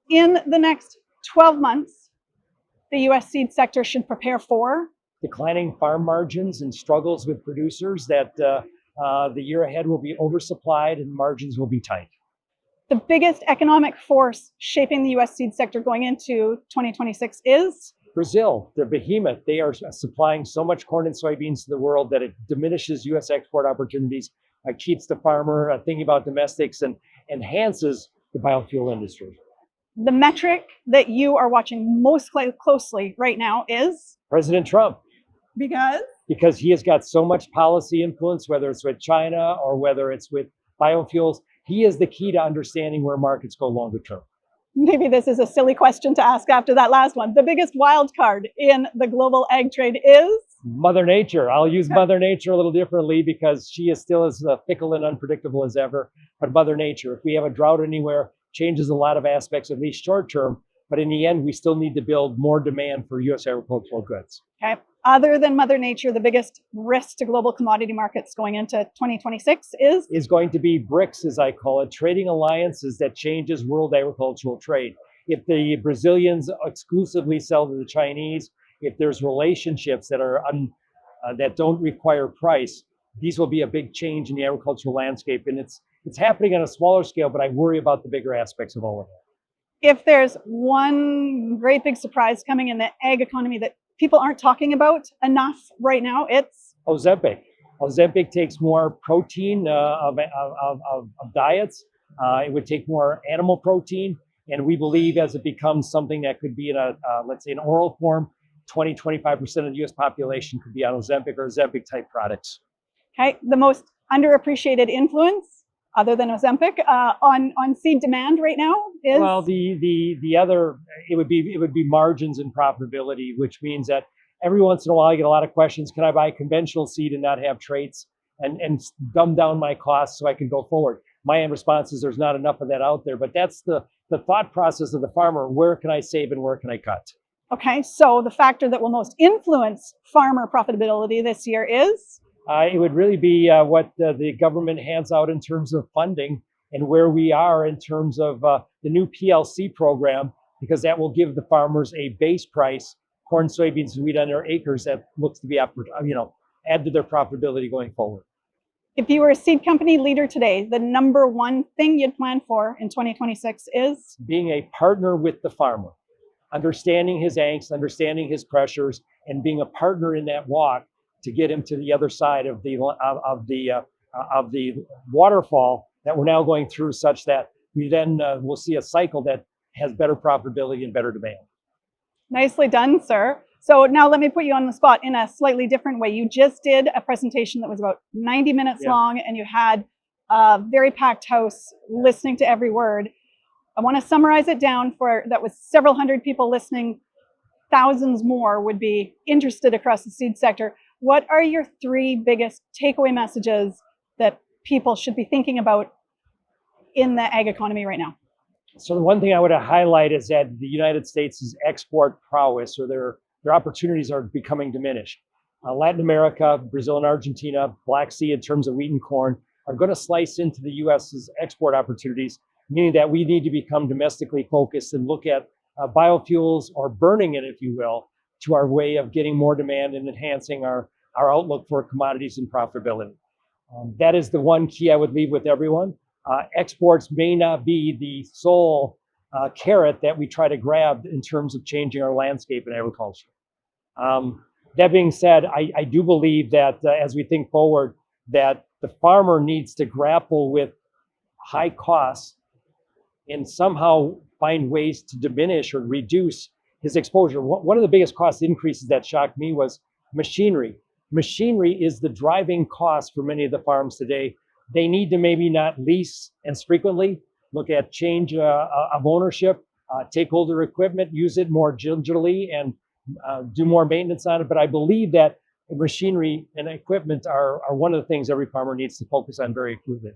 in the next 12 months, the US seed sector should prepare for? Declining farm margins and struggles with producers, that the year ahead will be oversupplied and margins will be tight. The biggest economic force shaping the US seed sector going into 2026 is? Brazil, the behemoth. They are supplying so much corn and soybeans to the world that it diminishes US export opportunities, keeps the farmer thinking about domestics, and enhances the biofuel industry. The metric that you are watching most closely right now is? President Trump. Because? Because he has got so much policy influence, whether it's with China or whether it's with biofuels. He is the key to understanding where markets go longer term. Maybe this is a silly question to ask after that last one. The biggest wild card in the global ag trade is? Mother Nature. I'll use Mother Nature a little differently because she is still as fickle and unpredictable as ever. But Mother Nature, if we have a drought anywhere, changes a lot of aspects, at least short term. But in the end, we still need to build more demand for U.S. agricultural goods. Okay. Other than Mother Nature, the biggest risk to global commodity markets going into 2026 is going to be BRICS, as I call it, trading alliances that changes world agricultural trade. If the Brazilians exclusively sell to the Chinese, if there's relationships that are that don't require price, these will be a big change in the agricultural landscape. And it's happening on a smaller scale, but I worry about the bigger aspects of all of it. If there's one great big surprise coming in the ag economy that people aren't talking about enough right now, it's? Ozempic. Ozempic takes more protein of diets. It would take more animal protein. And we believe as it becomes something that could be in let's say an oral form, 20-25% of the US population could be on Ozempic or Ozempic type products. Okay, the most underappreciated influence, other than Ozempic, on seed demand right now is? Well, the other, it would be margins and profitability, which means that every once in a while I get a lot of questions. Can I buy conventional seed and not have traits and dumb down my costs so I can go forward? My response is there's not enough of that out there, but that's the thought process of the farmer. Where can I save and where can I cut? Okay, so the factor that will most influence farmer profitability this year is? It would really be what the government hands out in terms of funding and where we are in terms of the new PLC program, because that will give the farmers a base price, corn, soybeans, and wheat on their acres that looks to be, add to their profitability going forward. If you were a seed company leader today, the number one thing you'd plan for in 2026 is? Being a partner with the farmer, understanding his angst, understanding his pressures, and being a partner in that walk to get him to the other side of the waterfall that we're now going through, such that we then will see a cycle that has better profitability and better demand. Nicely done, sir. So now let me put you on the spot in a slightly different way. You just did a presentation that was about 90 minutes long, and you had a very packed house listening to every word. I want to summarize it down that was several hundred people listening. Thousands more would be interested across the seed sector. What are your three biggest takeaway messages that people should be thinking about in the ag economy right now? So the one thing I would highlight is that the United States' export prowess, or their opportunities, are becoming diminished. Latin America, Brazil and Argentina, Black Sea in terms of wheat and corn, are going to slice into the U.S.'s export opportunities, meaning that we need to become domestically focused and look at biofuels, or burning it, if you will, to our way of getting more demand and enhancing our outlook for commodities and profitability. That is the one key I would leave with everyone. Exports may not be the sole carrot that we try to grab in terms of changing our landscape in agriculture. That being said, I do believe that as we think forward, that the farmer needs to grapple with high costs and somehow find ways to diminish or reduce his exposure. One of the biggest cost increases that shocked me was machinery. Machinery is the driving cost for many of the farms today. They need to maybe not lease as frequently, look at change of ownership, take older equipment, use it more gingerly, and do more maintenance on it. But I believe that machinery and equipment are one of the things every farmer needs to focus on very acutely.